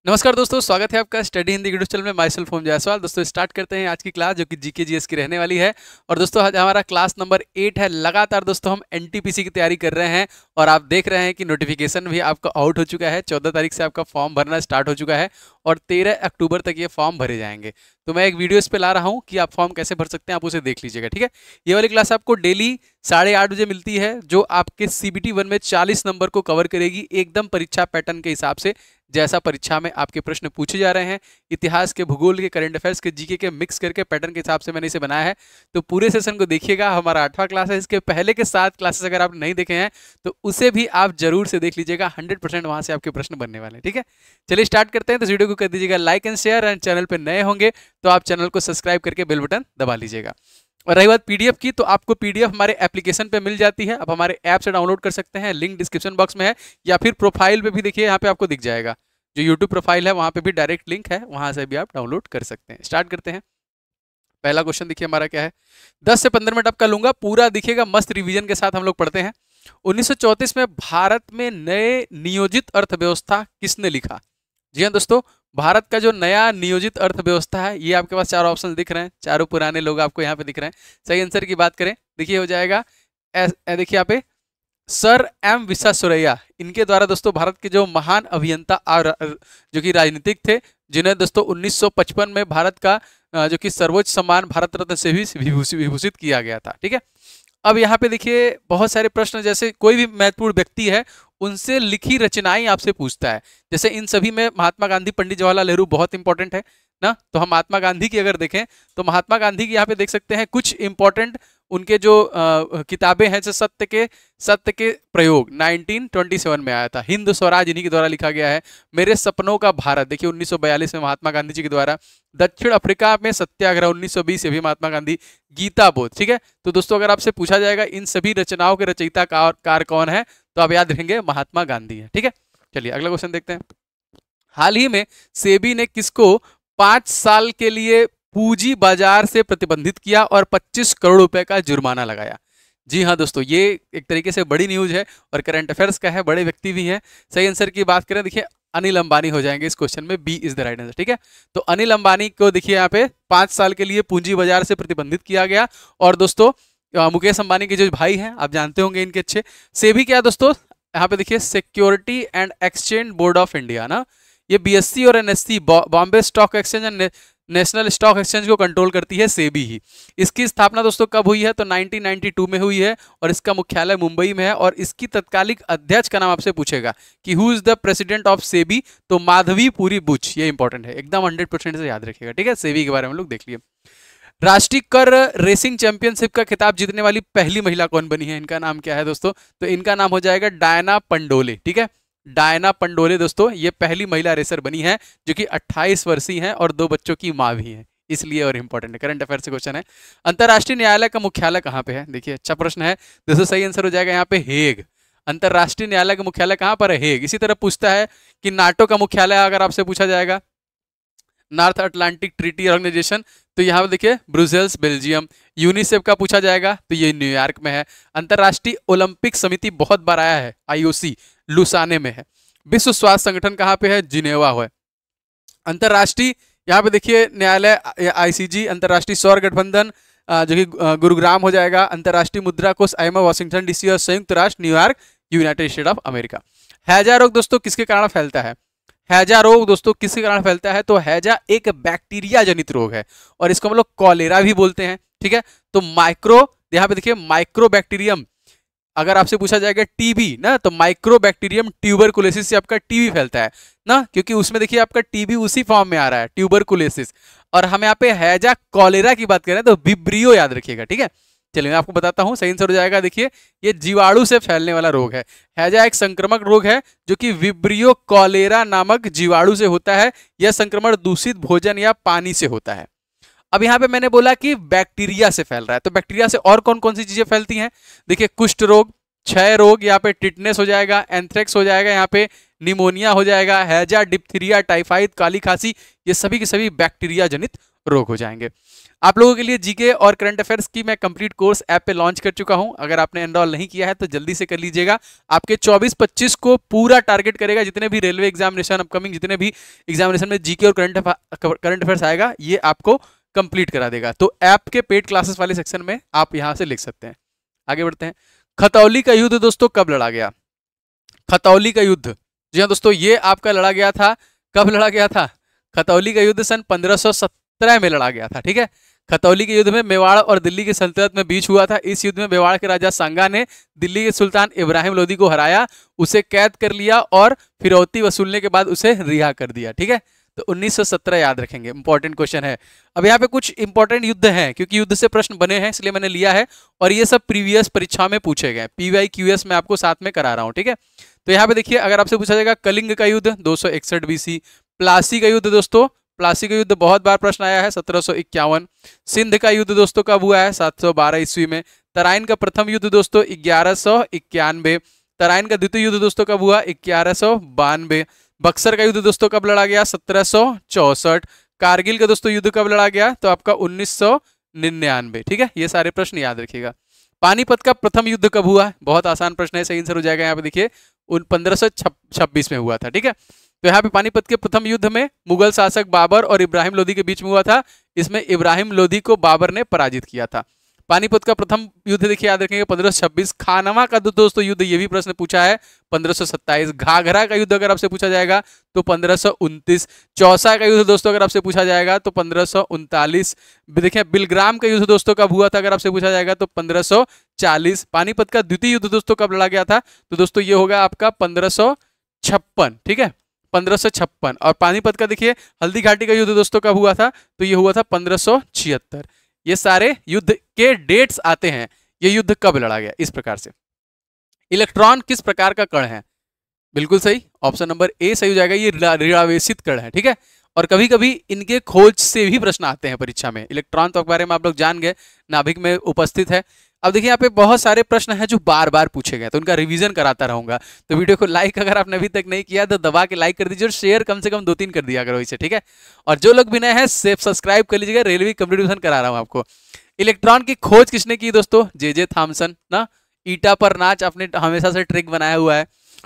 नमस्कार दोस्तों, स्वागत है आपका स्टडी हिंदी यूट्यूब चैनल में। माई सेल्फ ओम जायसवाल। दोस्तों स्टार्ट करते हैं आज की क्लास, जो कि जीके जीएस की रहने वाली है। और दोस्तों आज हमारा क्लास नंबर 8 है। लगातार दोस्तों हम एनटीपीसी की तैयारी कर रहे हैं और आप देख रहे हैं कि नोटिफिकेशन भी आपका आउट हो चुका है। 14 तारीख से आपका फॉर्म भरना स्टार्ट हो चुका है और 13 अक्टूबर तक ये फॉर्म भरे जाएंगे। तो मैं एक वीडियो इस पे ला रहा हूँ कि आप फॉर्म कैसे भर सकते हैं, आप उसे देख लीजिएगा, ठीक है। ये वाली क्लास आपको डेली 8:30 बजे मिलती है, जो आपके CBT 1 में 40 नंबर को कवर करेगी, एकदम परीक्षा पैटर्न के हिसाब से, जैसा परीक्षा में आपके प्रश्न पूछे जा रहे हैं। इतिहास के, भूगोल के, करंट अफेयर्स के, जीके के मिक्स करके पैटर्न के हिसाब से मैंने इसे बनाया है। तो पूरे सेशन को देखिएगा। हमारा 8वां क्लास है। इसके पहले के 7 क्लासेस अगर आप नहीं देखे हैं तो उसे भी आप जरूर से देख लीजिएगा। 100% वहां से आपके प्रश्न बनने वाले हैं, ठीक है। चलिए स्टार्ट करते हैं। तो इस वीडियो को कर दीजिएगा like and share, and channel पर नए होंगे तो आप चैनल को सब्सक्राइब करके बेल बटन दबा लीजिएगा। और रही बात पीडीएफ की, तो आपको पीडीएफ हमारे एप्लीकेशन पे मिल जाती है। आप हमारे ऐप से डाउनलोड कर सकते हैं, लिंक डिस्क्रिप्शन बॉक्स में है, या फिर प्रोफाइल पे भी देखिए, यहाँ पे आपको दिख जाएगा। जो यूट्यूब प्रोफाइल है वहाँ पे भी डायरेक्ट लिंक है, वहाँ से भी आप डाउनलोड कर सकते हैं। स्टार्ट करते हैं। पहला क्वेश्चन देखिए हमारा क्या है। 10 से 15 मिनट आपका लूंगा, पूरा दिखेगा, मस्त रिवीजन के साथ हम लोग पढ़ते हैं। 1934 में भारत में नए नियोजित अर्थव्यवस्था किसने लिखा? जी हाँ दोस्तों, भारत का जो नया नियोजित अर्थव्यवस्था है, ये आपके पास 4 ऑप्शन दिख रहे हैं। चारों पुराने लोग आपको यहाँ पे दिख रहे हैं। सही आंसर की बात करें, देखिए हो जाएगा, देखिए यहाँ पे सर एम विश्वेश्वरैया, इनके द्वारा दोस्तों भारत के जो महान अभियंता और जो कि राजनीतिक थे, जिन्हें दोस्तों 1955 में भारत का जो कि सर्वोच्च सम्मान भारत रत्न से भी विभूषित किया गया था, ठीक है। अब यहाँ पे देखिए बहुत सारे प्रश्न, जैसे कोई भी महत्वपूर्ण व्यक्ति है उनसे लिखी रचनाएं आपसे पूछता है। जैसे इन सभी में महात्मा गांधी, पंडित जवाहरलाल नेहरू बहुत इंपॉर्टेंट है ना। तो हम महात्मा गांधी की अगर देखें तो महात्मा गांधी की यहाँ पे देख सकते हैं कुछ इंपॉर्टेंट उनके जो किताबें हैं, जैसे सत्य के प्रयोग 1927 में आया था। हिंद स्वराज इन्हीं के द्वारा लिखा गया है। मेरे सपनों का भारत देखिए 1942 में महात्मा गांधी जी के द्वारा। दक्षिण अफ्रीका में सत्याग्रह 1920, ये भी महात्मा गांधी। गीता बोध, ठीक है। तो दोस्तों अगर आपसे पूछा जाएगा इन सभी रचनाओं के रचयिता कार कौन है, तो आप याद रखेंगे महात्मा गांधी है, ठीक है। चलिए अगला क्वेश्चन देखते हैं। हाल ही में सेबी ने किसको 5 साल के लिए पूंजी बाजार से प्रतिबंधित किया और 25 करोड़ रुपए का जुर्माना लगाया? जी हाँ दोस्तों, ये एक तरीके से बड़ी न्यूज है और करंट अफेयर्स का है, बड़े व्यक्ति भी हैं। सही आंसर की बात करें, देखिए अनिल अंबानी हो जाएंगे इस क्वेश्चन में। B is the right answer, ठीक है। तो अनिल अंबानी को देखिए यहाँ पे 5 साल के लिए पूंजी बाजार से प्रतिबंधित किया गया। और दोस्तों मुकेश अंबानी के जो भाई हैं, आप जानते होंगे इनके अच्छे। सेबी क्या दोस्तों, यहाँ पे देखिए security and exchange board of India ना, ये BSE और NSE, Bombay stock exchange and national stock exchange को कंट्रोल करती है सेबी ही। इसकी स्थापना दोस्तों कब हुई है, तो 1992 में हुई है और इसका मुख्यालय मुंबई में है। और इसकी तत्कालिक अध्यक्ष का नाम आपसे पूछेगा कि who is the president of SEBI, तो माधवी पुरी बुच, ये इंपॉर्टेंट है, एकदम 100% से याद रखिएगा, ठीक है। सेबी के बारे में लोग देख लिए। राष्ट्रीय कर रेसिंग चैंपियनशिप का खिताब जीतने वाली पहली महिला कौन बनी है? इनका नाम क्या है दोस्तों, तो इनका नाम हो जाएगा डायना पंडोले, ठीक है। डायना पंडोले दोस्तों ये पहली महिला रेसर बनी है, जो कि 28 वर्षीय हैं और 2 बच्चों की मां भी हैं, इसलिए और इंपॉर्टेंट है। करंट अफेयर से क्वेश्चन है। अंतर्राष्ट्रीय न्यायालय का मुख्यालय कहाँ पे है? देखिए अच्छा प्रश्न है दोस्तों, सही आंसर हो जाएगा यहाँ पे हेग। अंतर्राष्ट्रीय न्यायालय का मुख्यालय कहाँ पर है? हेग। इसी तरह पूछता है कि नाटो का मुख्यालय अगर आपसे पूछा जाएगा, नॉर्थ अटलांटिक ट्रीटी ऑर्गेनाइजेशन, तो यहाँ पे देखिए ब्रुसेल्स, बेल्जियम। यूनिसेफ का पूछा जाएगा तो ये न्यूयॉर्क में है। अंतर्राष्ट्रीय ओलंपिक समिति बहुत बार आया है, IOC, लुसाने में है। विश्व स्वास्थ्य संगठन कहाँ पे है? जिनेवा है। अंतर्राष्ट्रीय यहाँ पे देखिए न्यायालय ICJ, अंतर्राष्ट्रीय सौर गठबंधन जो कि गुरुग्राम हो जाएगा। अंतर्राष्ट्रीय मुद्रा कोष IMF वाशिंगटन DC और संयुक्त राष्ट्र New York, United state of America. हैजा रोग दोस्तों किसके कारण फैलता है? हैजा रोग दोस्तों किसके कारण फैलता है? तो हैजा एक बैक्टीरिया जनित रोग है और इसको हम लोग कॉलेरा भी बोलते हैं, ठीक है। तो यहाँ पे देखिए माइक्रोबैक्टीरियम, अगर आपसे पूछा जाएगा टीबी ना, तो माइक्रोबैक्टीरियम ट्यूबरकुलोसिस से आपका टीबी फैलता है ना, क्योंकि उसमें देखिए आपका टीबी उसी फॉर्म में आ रहा है, ट्यूबरकुलोसिस। और हम यहाँ पे हैजा कॉलेरा की बात करें तो विब्रियो याद रखिएगा, ठीक है। चलिए मैं आपको बताता हूँ, सही आंसर हो जाएगा, देखिए ये जीवाणु से फैलने वाला रोग है। हैजा एक संक्रामक रोग है जो कि विब्रियो कॉलेरा नामक जीवाणु से होता है। यह संक्रमण दूषित भोजन या पानी से होता है। अब यहाँ पे मैंने बोला कि बैक्टीरिया से फैल रहा है, तो बैक्टीरिया से और कौन कौन सी चीजें फैलती हैं? देखिए कुष्ठ रोग, क्षय रोग, यहाँ पे टिटनेस हो जाएगा, एंथ्रेक्स हो जाएगा, यहाँ पे निमोनिया हो जाएगा, हैजा, डिप्थीरिया, टाइफाइड, काली खांसी, ये सभी के सभी बैक्टीरिया जनित रोग हो जाएंगे। आप लोगों के लिए जीके और करंट अफेयर्स की मैं कंप्लीट कोर्स ऐप पे लॉन्च कर चुका हूं। अगर आपने एनरोल नहीं किया है तो जल्दी से कर लीजिएगा। आपके 24-25 को पूरा टारगेट करेगा। जितने भी रेलवे एग्जामिनेशन अपकमिंग, जितने भी एग्जामिनेशन में जीके और करंट अफेयर्स आएगा, ये आपको कंप्लीट करा देगा। तो ऐप के पेड क्लासेस वाले सेक्शन में आप यहां से लिख सकते हैं। आगे बढ़ते हैं। खतौली का युद्ध दोस्तों कब लड़ा गया? खतौली का युद्ध, जी हाँ दोस्तों, ये आपका लड़ा गया था। कब लड़ा गया था? खतौली का युद्ध सन 1517 में लड़ा गया था। ठीक है, खतौली के युद्ध में मेवाड़ और दिल्ली की सल्तनत में बीच हुआ था। इस युद्ध में मेवाड़ के राजा सांगा ने दिल्ली के सुल्तान इब्राहिम लोदी को हराया, उसे कैद कर लिया और फिरौती वसूलने के बाद उसे रिहा कर दिया। ठीक है, तो 1917 याद रखेंगे, इंपॉर्टेंट क्वेश्चन है। अब यहाँ पे कुछ इंपॉर्टेंट युद्ध हैं, क्योंकि युद्ध से प्रश्न बने हैं इसलिए मैंने लिया है, और ये सब प्रीवियस परीक्षा में पूछे गए। PYQS में आपको साथ में करा रहा हूँ। ठीक है, तो यहाँ पे देखिए, अगर आपसे पूछा जाएगा कलिंग का युद्ध 261 BC, प्लासी का युद्ध दोस्तों, प्लासी का युद्ध बहुत बार प्रश्न आया है 1751। सिंध का युद्ध दोस्तों कब हुआ है? 712 ईस्वी में। तराइन का प्रथम युद्ध दोस्तों 1191। तराइन का द्वितीय युद्ध दोस्तों कब हुआ? 1192। बक्सर का युद्ध दोस्तों कब लड़ा गया? 1764। कारगिल का दोस्तों युद्ध कब लड़ा गया? तो आपका 1999। ठीक है, ये सारे प्रश्न याद रखिएगा। पानीपत का प्रथम युद्ध कब हुआ? बहुत आसान प्रश्न है, सही आंसर हो जाएगा। यहाँ पे देखिए 1526 में हुआ था। ठीक है, तो यहाँ पे पानीपत के प्रथम युद्ध में मुगल शासक बाबर और इब्राहिम लोदी के बीच में हुआ था। इसमें इब्राहिम लोदी को बाबर ने पराजित किया था। पानीपत का प्रथम युद्ध देखिए, याद रखेंगे 1526। खानवा का दोस्तों युद्ध, ये भी प्रश्न पूछा है 1527। घाघरा का युद्ध अगर आपसे पूछा जाएगा तो 1529। चौसा का युद्ध दोस्तों अगर आपसे पूछा जाएगा तो 1539। देखिए बिलग्राम का युद्ध दोस्तों कब हुआ था अगर आपसे पूछा जाएगा तो 1540। पानीपत का द्वितीय युद्ध दोस्तों कब लड़ा गया था? तो दोस्तों ये होगा आपका 1556। ठीक है, 1556। और पानीपत का देखिए हल्दी घाटी का युद्ध दोस्तों कब हुआ था? तो ये हुआ था 1576। ये सारे युद्ध के डेट्स आते हैं, ये युद्ध कब लड़ा गया, इस प्रकार से। इलेक्ट्रॉन किस प्रकार का कण है? बिल्कुल सही, ऑप्शन नंबर ए सही हो जाएगा। ये ऋणावेशित कण है। ठीक है, और कभी कभी इनके खोज से भी प्रश्न आते हैं परीक्षा में। इलेक्ट्रॉन तो के बारे में आप लोग जान गए, नाभिक में उपस्थित है। अब देखिए यहाँ पे बहुत सारे प्रश्न हैं जो बार बार पूछे गए, तो उनका रिवीजन कराता रहूंगा। तो वीडियो को लाइक अगर आपने अभी तक नहीं किया तो दबा के लाइक कर दीजिए, और शेयर कम से कम 2-3 कर दिया करो इसे। ठीक है, और जो लोग भी नए हैं सब्सक्राइब कर लीजिएगा। रेलवे कंपटीशन करा रहा हूँ आपको। इलेक्ट्रॉन की खोज किसने की दोस्तों? जे थॉमसन ना। ईटा पर नाच आपने हमेशा से ट्रिक बनाया हुआ है।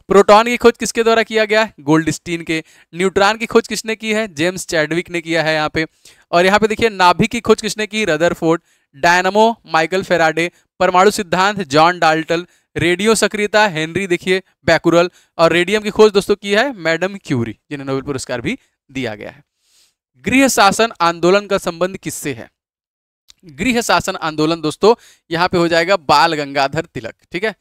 प्रोटॉन की खोज किसके द्वारा किया गया है? गोल्डस्टीन के। न्यूट्रॉन की खोज किसने की है? जेम्स चैडविक ने किया है यहाँ पे। और यहाँ पे देखिए नाभिक की खोज किसने की? रदरफोर्ड। Dynamo Michael Faraday. परमाणु सिद्धांत जॉन डाल्टन। रेडियो सक्रियता हेनरी देखिए बैकुरल। और रेडियम की खोज दोस्तों की है मैडम क्यूरी, जिन्हें नोबेल पुरस्कार भी दिया गया है। गृह शासन आंदोलन का संबंध किससे है? गृह शासन आंदोलन दोस्तों यहाँ पे हो जाएगा बाल गंगाधर तिलक। ठीक है,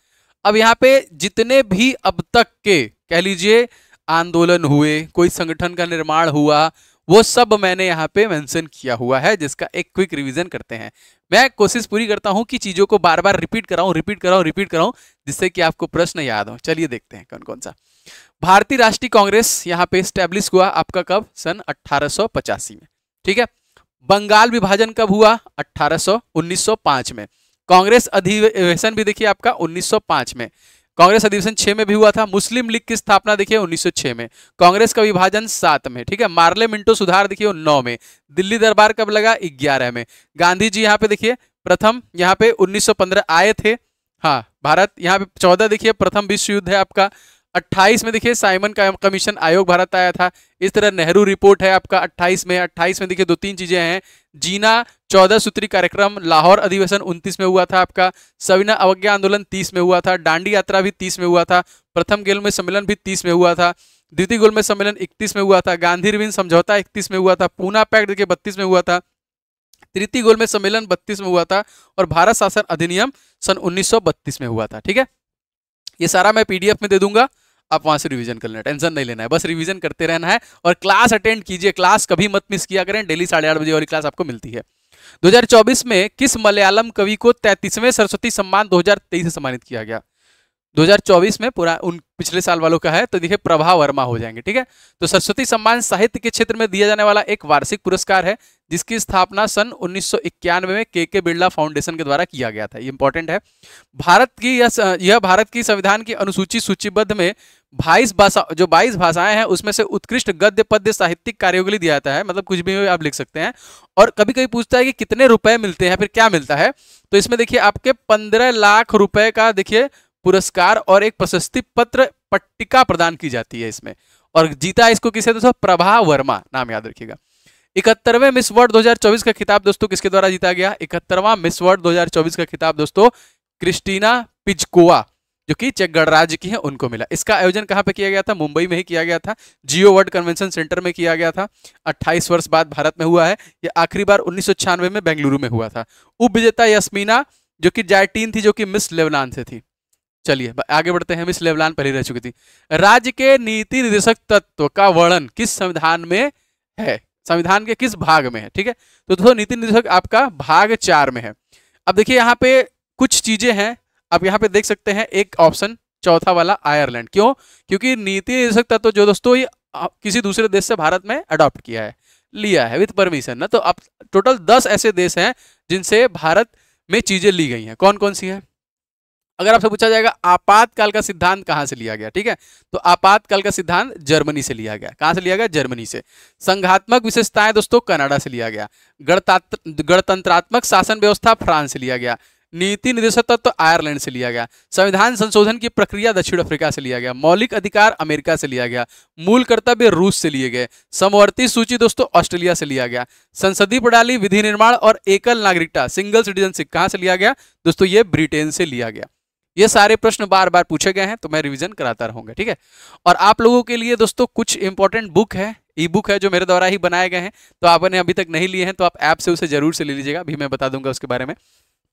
अब यहाँ पे जितने भी अब तक के कह लीजिए आंदोलन हुए, कोई संगठन का निर्माण हुआ, वो सब मैंने यहाँ पे मेंशन किया हुआ है, जिसका एक क्विक रिवीजन करते हैं। मैं कोशिश पूरी करता हूँ कि चीजों को बार बार रिपीट कराऊं, जिससे कि आपको प्रश्न याद हो। चलिए देखते हैं कौन कौन सा। भारतीय राष्ट्रीय कांग्रेस यहाँ पे स्टैब्लिश हुआ आपका कब? सन 1885 में। ठीक है, बंगाल विभाजन कब हुआ? 1905 में। कांग्रेस अधिवेशन भी देखिए आपका 1905 में। कांग्रेस अधिवेशन 6 में भी हुआ था। मुस्लिम लीग की स्थापना देखिए 1906 में। कांग्रेस का विभाजन 7 में। ठीक है, मार्ले मिंटो सुधार देखिए 9 में। दिल्ली दरबार कब लगा? 11 में। गांधी जी यहाँ पे देखिए प्रथम यहाँ पे 1915 आए थे। हाँ, भारत यहाँ पे 14 देखिए प्रथम विश्व युद्ध है आपका। 28 में देखिए साइमन कमीशन आयोग भारत आया था। इस तरह नेहरू रिपोर्ट है आपका 28 में। 28 में देखिए 2-3 चीजें हैं। जीना 14 सूत्री कार्यक्रम। लाहौर अधिवेशन 29 में हुआ था आपका। सविनय अवज्ञा आंदोलन 30 में हुआ था। दांडी यात्रा भी 30 में हुआ था। प्रथम गोलमेज सम्मेलन भी 30 में हुआ था। द्वितीय गोलमेज सम्मेलन 31 में हुआ था। गांधी रिविन समझौता 31 में हुआ था। पूना पैक्ट देखिए 32 में हुआ था। तृतीय गोलमेज सम्मेलन 32 में हुआ था। और भारत शासन अधिनियम सन 1932 में हुआ था। ठीक है, ये सारा मैं पीडीएफ में दे दूंगा, आप वहां से रिवीजन कर लेना, टेंशन नहीं लेना है, बस रिवीजन करते रहना है। और क्लास अटेंड कीजिए, क्लास कभी मत मिस किया करें। डेली 8:30 बजे वाली क्लास आपको मिलती है। 2024 में किस मलयालम कवि को 33वें सरस्वती सम्मान 2023 से सम्मानित किया गया? 2024 में पूरा उन पिछले साल वालों का है, तो देखिए प्रभा वर्मा हो जाएंगे। ठीक है, तो सरस्वती सम्मान साहित्य के क्षेत्र में दिया जाने वाला एक वार्षिक पुरस्कार है, जिसकी स्थापना सन 1991 में के बिरला फाउंडेशन के द्वारा किया गया था। ये इंपॉर्टेंट है। भारत की यह भारत की संविधान की अनुसूची सूचीबद्ध में 22 भाषाएं हैं, उसमें से उत्कृष्ट गद्य पद्य साहित्यिक कार्यों के लिए दिया जाता है। मतलब कुछ भी आप लिख सकते हैं। और कभी कभी पूछता है कि कितने रुपए मिलते हैं, फिर क्या मिलता है, तो इसमें देखिए आपके 15 लाख रुपए का देखिए पुरस्कार और एक प्रशस्ति पत्र पट्टिका प्रदान की जाती है इसमें। और जीता इसको किसे, दोस्तों प्रभा वर्मा, नाम याद रखिएगा। 71वें मिस वर्ल्ड 2024 का खिताब दोस्तों किसके द्वारा जीता गया? 71वां मिस वर्ल्ड 2024 का खिताब दोस्तों क्रिस्टीना पिजकोवा, जो कि चेक गणराज्य की है, उनको मिला। इसका आयोजन कहां पे किया गया था? मुंबई में ही किया गया था, जियो वर्ल्ड कन्वेंशन सेंटर में किया गया था। 28 वर्ष बाद भारत में हुआ है। यह आखिरी बार 1996 में बेंगलुरु में हुआ था। उप विजेता यस्मीना, जो कि जायटीन थी, जो कि मिस लेबनान से थी। चलिए आगे बढ़ते हैं। मिस लेबनान पहले रह चुकी थी। राज्य के नीति निर्देशक तत्व का वर्णन किस संविधान में है? संविधान के किस भाग में है? ठीक है, तो दोस्तों नीति निर्देशक आपका भाग 4 में है। अब देखिए यहाँ पे कुछ चीजें हैं, आप यहाँ पे देख सकते हैं। एक ऑप्शन चौथा वाला आयरलैंड, क्यों? क्योंकि नीति निर्देशक तत्व जो दोस्तों ये किसी दूसरे देश से भारत में अडॉप्ट किया है, लिया है विद परमिशन ना। तो अब टोटल 10 ऐसे देश हैं जिनसे भारत में चीजें ली गई हैं। कौन कौन सी है? अगर आपसे पूछा जाएगा आपातकाल का सिद्धांत कहां से लिया गया, ठीक है, तो आपातकाल का सिद्धांत जर्मनी से लिया गया। कहां से लिया गया? जर्मनी से। संघात्मक विशेषताएं दोस्तों कनाडा से लिया गया। गणतंत्रात्मक शासन व्यवस्था फ्रांस से लिया गया। नीति निर्देशक तत्व आयरलैंड से लिया गया। संविधान संशोधन की प्रक्रिया दक्षिण अफ्रीका से लिया गया। मौलिक अधिकार अमेरिका से लिया गया। मूल कर्तव्य रूस से लिए गए। समवर्ती सूची दोस्तों ऑस्ट्रेलिया से लिया गया। संसदीय प्रणाली, विधि निर्माण और एकल नागरिकता सिंगल सिटीजनशिप कहां से लिया गया? दोस्तों ये ब्रिटेन से लिया गया। ये सारे प्रश्न बार बार पूछे गए हैं, तो मैं रिवीजन कराता रहूंगा। ठीक है, और आप लोगों के लिए दोस्तों कुछ इंपॉर्टेंट बुक है, ई बुक है, जो मेरे द्वारा ही बनाए गए हैं। तो आपने अभी तक नहीं लिए हैं तो आप ऐप से उसे जरूर से ले लीजिएगा, अभी मैं बता दूंगा उसके बारे में।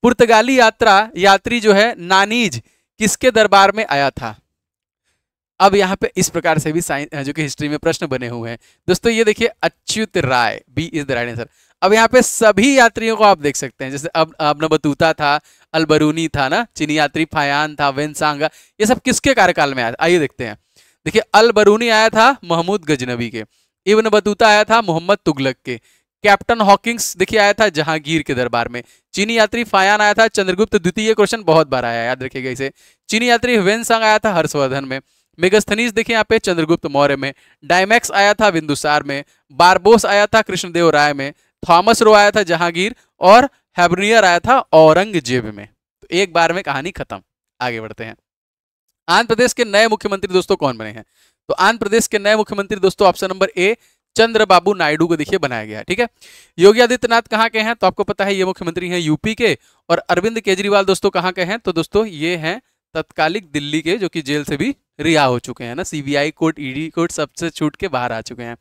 पुर्तगाली यात्री जो है नानीज किसके दरबार में आया था? अब यहाँ पे इस प्रकार से भी जो कि हिस्ट्री में प्रश्न बने हुए हैं दोस्तों। ये देखिए Achyut Rai, B is the right answer. अब यहाँ पे सभी यात्रियों को आप देख सकते हैं, जैसे अब बतूता था, अलबरूनी था ना, चीनी यात्री फायान था, वेनसांगा, ये सब किसके कार्यकाल में आया था? आइए देखते हैं। देखिए अलबरूनी आया था महमूद गजनवी के, इब्न बतूता आया था मोहम्मद तुगलक के, कैप्टन हॉकिंग्स देखिए आया था जहांगीर के दरबार में, चीनी यात्री फायान आया था चंद्रगुप्त द्वितीय। क्वेश्चन बहुत बार आया, याद रखिएगा इसे। चीनी यात्री वेनसांग आया था हर्षवर्धन में। मेगस्थनीज देखिए यहाँ पे चंद्रगुप्त मौर्य में। डायमैक्स आया था बिंदुसार में। बारबोस आया था कृष्णदेव राय में। थॉमस रो आया था जहांगीर, और हैबनियर आया था औरंगजेब में। तो एक बार में कहानी खत्म। आगे बढ़ते हैं। आंध्र प्रदेश के नए मुख्यमंत्री दोस्तों कौन बने हैं? तो आंध्र प्रदेश के नए मुख्यमंत्री दोस्तों option number A Chandrababu Naidu को देखिए बनाया गया है। ठीक है, योगी आदित्यनाथ कहाँ के हैं? तो आपको पता है ये मुख्यमंत्री हैं यूपी के। और अरविंद केजरीवाल दोस्तों कहाँ के हैं? तो दोस्तों ये हैं तत्कालिक दिल्ली के, जो कि जेल से भी रिहा हो चुके हैं ना, सीबीआई कोर्ट, ईडी कोर्ट सबसे छूट के बाहर आ चुके हैं।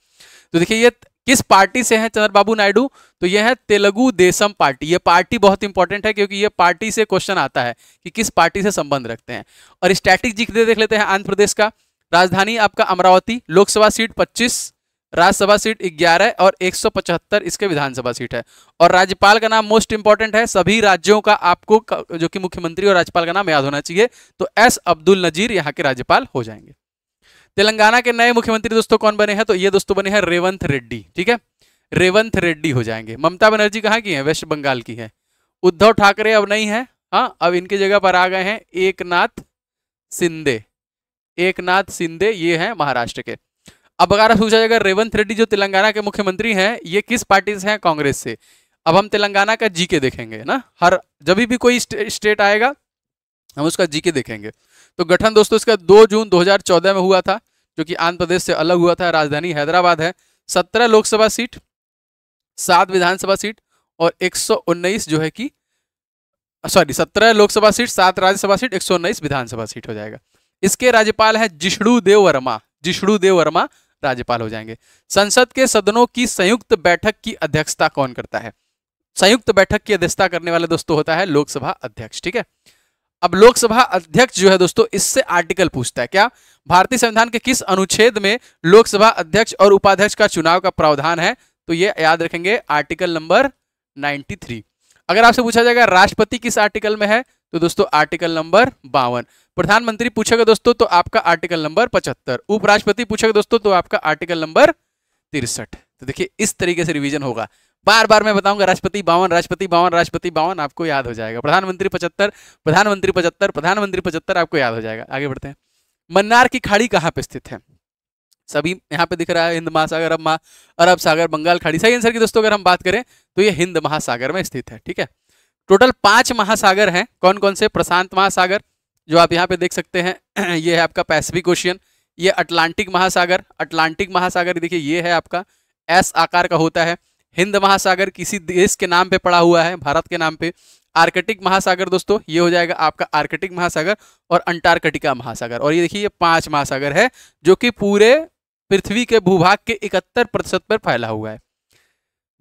तो देखिए ये किस पार्टी से हैं चंद्रबाबू नायडू? तो ये है तेलुगु देशम पार्टी। ये पार्टी बहुत इंपॉर्टेंट है, क्योंकि ये पार्टी से क्वेश्चन आता है कि किस पार्टी से संबंध रखते हैं। और स्टैटिक जी देख लेते हैं आंध्र प्रदेश का। राजधानी आपका अमरावती, लोकसभा सीट 25, राज्यसभा सीट 11 और 175 इसके विधानसभा सीट है। और राज्यपाल का नाम मोस्ट इंपॉर्टेंट है, सभी राज्यों का आपको जो कि मुख्यमंत्री और राज्यपाल का नाम याद होना चाहिए। तो एस अब्दुल नजीर यहाँ के राज्यपाल हो जाएंगे। तेलंगाना के नए मुख्यमंत्री दोस्तों कौन बने हैं? तो ये दोस्तों बने हैं रेवंत रेड्डी। ठीक है, रेवंत रेड्डी हो जाएंगे। ममता बनर्जी कहाँ की है? वेस्ट बंगाल की है। उद्धव ठाकरे अब नहीं है, हाँ, अब इनकी जगह पर आ गए हैं एकनाथ शिंदे। एकनाथ शिंदे ये हैं महाराष्ट्र के। अब अगर पूछा जाएगा रेवंत रेड्डी जो तेलंगाना के मुख्यमंत्री हैं, ये किस पार्टी से हैं? कांग्रेस से। अब हम तेलंगाना का जीके देखेंगे ना, हर जब भी कोई स्टेट आएगा हम उसका जीके देखेंगे। तो गठन दोस्तों इसका 2 जून 2014 में हुआ था, जो कि आंध्र प्रदेश से अलग हुआ था। राजधानी हैदराबाद है। 17 लोकसभा सीट, 7 विधानसभा सीट और 119 जो है कि 17 लोकसभा सीट, 7 राज्यसभा सीट, 119 विधानसभा सीट हो जाएगा। इसके राज्यपाल है जिष्णु देव वर्मा। जिष्णु देव वर्मा राज्यपाल हो जाएंगे। संसद के सदनों की संयुक्त बैठक की अध्यक्षता कौन करता है? संयुक्त बैठक की अध्यक्षता करने वाले दोस्तों होता है लोकसभा अध्यक्ष। ठीक है, अब लोकसभा अध्यक्ष जो है दोस्तों, इससे आर्टिकल पूछता है क्या? भारतीय संविधान के किस अनुच्छेद में लोकसभा अध्यक्ष और उपाध्यक्ष का चुनाव का प्रावधान है? तो ये याद रखेंगे, आर्टिकल नंबर 93। अगर आपसे पूछा जाएगा राष्ट्रपति किस आर्टिकल में है? तो दोस्तों आर्टिकल नंबर 52। प्रधानमंत्री पूछेगा दोस्तों तो आपका आर्टिकल नंबर 75। उपराष्ट्रपति पूछेगा दोस्तों तो आपका आर्टिकल नंबर 63। तो देखिए इस तरीके से रिवीजन होगा। बार बार मैं बताऊंगा राष्ट्रपति 52, राष्ट्रपति 52, राष्ट्रपति 52, आपको याद हो जाएगा। प्रधानमंत्री 75, प्रधानमंत्री 75, प्रधानमंत्री 75, आपको याद हो जाएगा। आगे बढ़ते हैं। मन्नार की खाड़ी कहाँ पे स्थित है? सभी यहाँ पे दिख रहा है, हिंद महासागर, अरब सागर, बंगाल खाड़ी। सही आंसर की दोस्तों अगर हम बात करें तो ये हिंद महासागर में स्थित है। ठीक है, टोटल 5 महासागर हैं। कौन कौन से? प्रशांत महासागर जो आप यहाँ पे देख सकते हैं, ये है आपका पैसिफिक ओशियन। ये अटलांटिक महासागर देखिए ये है आपका एस आकार का होता है। हिंद महासागर किसी देश के नाम पे पड़ा हुआ है, भारत के नाम पे। आर्कटिक महासागर दोस्तों ये हो जाएगा आपका आर्कटिक महासागर, और अंटार्कटिका महासागर। और ये देखिए ये 5 महासागर है जो कि पूरे पृथ्वी के भूभाग के 71% पर फैला हुआ है।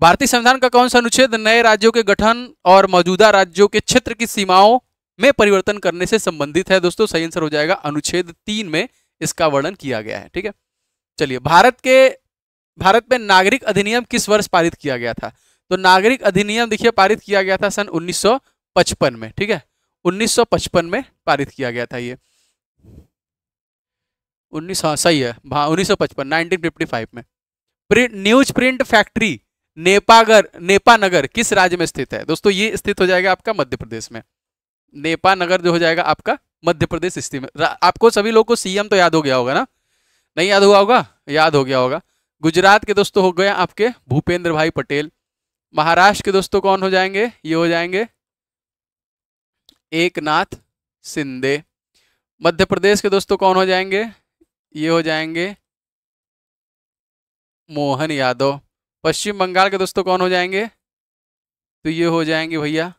भारतीय संविधान का कौन सा अनुच्छेद नए राज्यों के गठन और मौजूदा राज्यों के क्षेत्र की सीमाओं में परिवर्तन करने से संबंधित है? दोस्तों सही आंसर हो जाएगा अनुच्छेद 3 में इसका वर्णन किया गया है। ठीक है, चलिए भारत में नागरिक अधिनियम किस वर्ष पारित किया गया था? तो नागरिक अधिनियम देखिए पारित किया गया था सन 1955 में। ठीक है, 1955 में पारित किया गया था ये। 1955 में। न्यूज प्रिंट फैक्ट्री नेपानगर किस राज्य में स्थित है? दोस्तों ये स्थित हो जाएगा आपका मध्य प्रदेश में। नेपानगर जो हो जाएगा आपका मध्य प्रदेश स्थित में। आपको सभी लोगों को सीएम तो याद हो गया होगा ना? नहीं याद हुआ होगा? याद हो गया होगा। गुजरात के दोस्तों हो गए आपके भूपेंद्र भाई पटेल। महाराष्ट्र के दोस्तों कौन हो जाएंगे? ये हो जाएंगे एकनाथ शिंदे। मध्य प्रदेश के दोस्तों कौन हो जाएंगे? ये हो जाएंगे मोहन यादव। पश्चिम बंगाल के दोस्तों कौन हो जाएंगे? तो ये हो जाएंगे भैया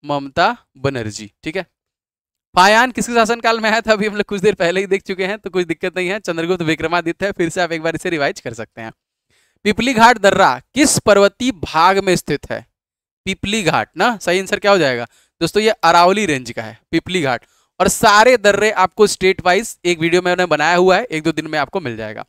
ममता बनर्जी। ठीक है, फायान किसके शासनकाल में आया था? अभी हम लोग कुछ देर पहले ही देख चुके हैं, तो कुछ दिक्कत नहीं है। चंद्रगुप्त विक्रमादित्य है। फिर से आप एक बार इसे रिवाइज कर सकते हैं। पिपली घाट दर्रा किस पर्वतीय भाग में स्थित है? पिपली घाट ना, सही आंसर क्या हो जाएगा दोस्तों? ये अरावली रेंज का है पिपली घाट। और सारे दर्रे आपको स्टेट वाइज एक वीडियो में बनाया हुआ है, 1-2 दिन में आपको मिल जाएगा।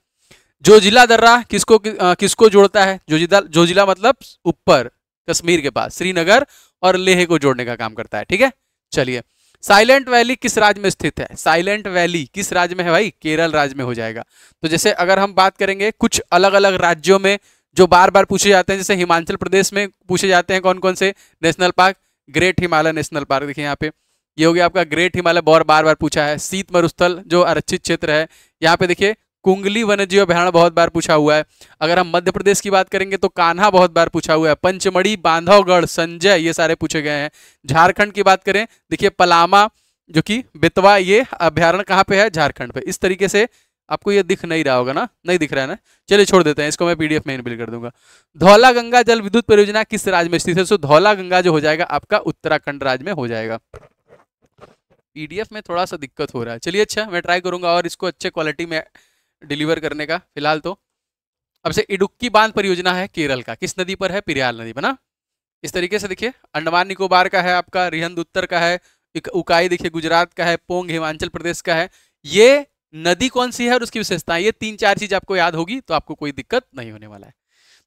जोजिला दर्रा किसको जोड़ता है? जोजिला मतलब ऊपर कश्मीर के पास, श्रीनगर और लेह को जोड़ने का काम करता है। ठीक है, चलिए साइलेंट वैली किस राज्य में स्थित है? साइलेंट वैली किस राज्य में है भाई? केरल राज्य में हो जाएगा। तो जैसे अगर हम बात करेंगे कुछ अलग अलग राज्यों में जो बार बार पूछे जाते हैं, जैसे हिमाचल प्रदेश में पूछे जाते हैं कौन कौन से national park? Great Himalaya national park देखिए यहाँ पे, ये हो गया आपका ग्रेट हिमालय, बार बार पूछा है। शीत मरुस्थल जो आरक्षित क्षेत्र है, यहाँ पे देखिए कुंगली वन्यजीव अभयारण्य बहुत बार पूछा हुआ है। अगर हम मध्य प्रदेश की बात करेंगे तो कान्हा बहुत बार पूछा हुआ है। पंचमढ़ी, बांधवगढ़, संजय ये सारे पूछे गए हैं। झारखंड की बात करें देखिए पलामा जो कि बेतवा, ये अभयारण्य कहाँ पे है? झारखंड पे। इस तरीके से आपको ये दिख नहीं रहा होगा ना? नहीं दिख रहा है ना? चलिए छोड़ देते हैं इसको, मैं पीडीएफ में इनबिल्ड कर दूंगा। धौला गंगा जल विद्युत परियोजना किस राज्य में स्थित है? सो धौला गंगा जो हो जाएगा आपका उत्तराखंड राज्य में हो जाएगा। पीडीएफ में थोड़ा सा दिक्कत हो रहा है। चलिए अच्छा, मैं ट्राई करूंगा और इसको अच्छे क्वालिटी में डिलीवर करने का। फिलहाल तो अब से इडुक्की बांध परियोजना है केरल का, किस नदी पर है? पेरियार नदी पर ना। इस तरीके से देखिए अंडमान निकोबार का है आपका, रिहंद उत्तर का है, उकाई देखिए गुजरात का है, पोंग हिमाचल प्रदेश का है। ये नदी कौन सी है और उसकी विशेषताएं, ये 3-4 चीज आपको याद होगी तो आपको कोई दिक्कत नहीं होने वाला है।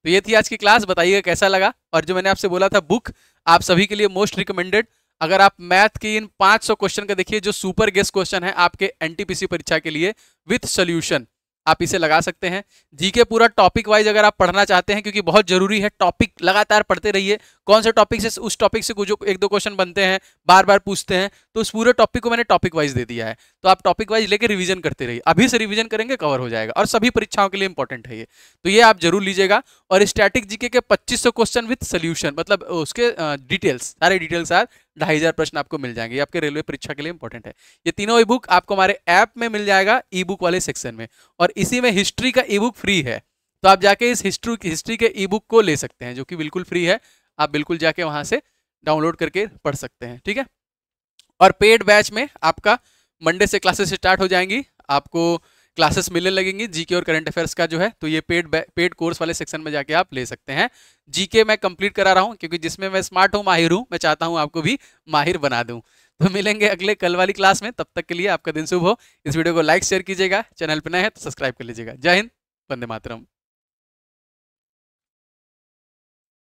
तो ये थी आज की क्लास, बताइएगा कैसा लगा। और जो मैंने आपसे बोला था बुक आप सभी के लिए मोस्ट रिकमेंडेड, अगर आप मैथ के इन 500 क्वेश्चन का देखिए जो सुपर गेस्ट क्वेश्चन है आपके एनटीपीसी परीक्षा के लिए विथ सोल्यूशन, आप इसे लगा सकते हैं। जीके पूरा टॉपिक वाइज अगर आप पढ़ना चाहते हैं, क्योंकि बहुत जरूरी है, टॉपिक लगातार पढ़ते रहिए। कौन से टॉपिक से उस टॉपिक से जो 1-2 क्वेश्चन बनते हैं, बार बार पूछते हैं, तो उस पूरे टॉपिक को मैंने टॉपिक वाइज दे दिया है। तो आप टॉपिक वाइज लेकर रिवीजन करते रहिए, अभी से रिवीजन करेंगे कवर हो जाएगा, और सभी परीक्षाओं के लिए इंपॉर्टेंट है ये, तो ये आप जरूर लीजिएगा। और स्टैटिक जीके के 2500 क्वेश्चन विथ सोल्यूशन, मतलब उसके डिटेल्स, सारे डिटेल्स 2500 प्रश्न आपको मिल जाएंगे, आपके रेलवे परीक्षा के लिए इंपॉर्टेंट है। ये तीनों ई बुक आपको हमारे ऐप में मिल जाएगा, ई बुक वाले सेक्शन में, और इसी में हिस्ट्री का ई बुक फ्री है। तो आप जाके इस हिस्ट्री के ई बुक को ले सकते हैं, जो कि बिल्कुल फ्री है। आप बिल्कुल जाके वहां से डाउनलोड करके पढ़ सकते हैं, ठीक है। और पेड बैच में आपका मंडे से क्लासेस स्टार्ट हो जाएंगी, आपको क्लासेस मिलने लगेंगी जीके और करंट अफेयर्स का जो है, तो ये पेड कोर्स वाले सेक्शन में जाके आप ले सकते हैं। जीके मैं कंप्लीट करा रहा हूँ, क्योंकि जिसमें मैं स्मार्ट हूँ, माहिर हूँ, मैं चाहता हूँ आपको भी माहिर बना दूँ। तो मिलेंगे अगले कल वाली क्लास में, तब तक के लिए आपका दिन शुभ हो। इस वीडियो को लाइक शेयर कीजिएगा, चैनल पर नए हैं तो सब्सक्राइब कर लीजिएगा। जय हिंद, वंदे मातरम।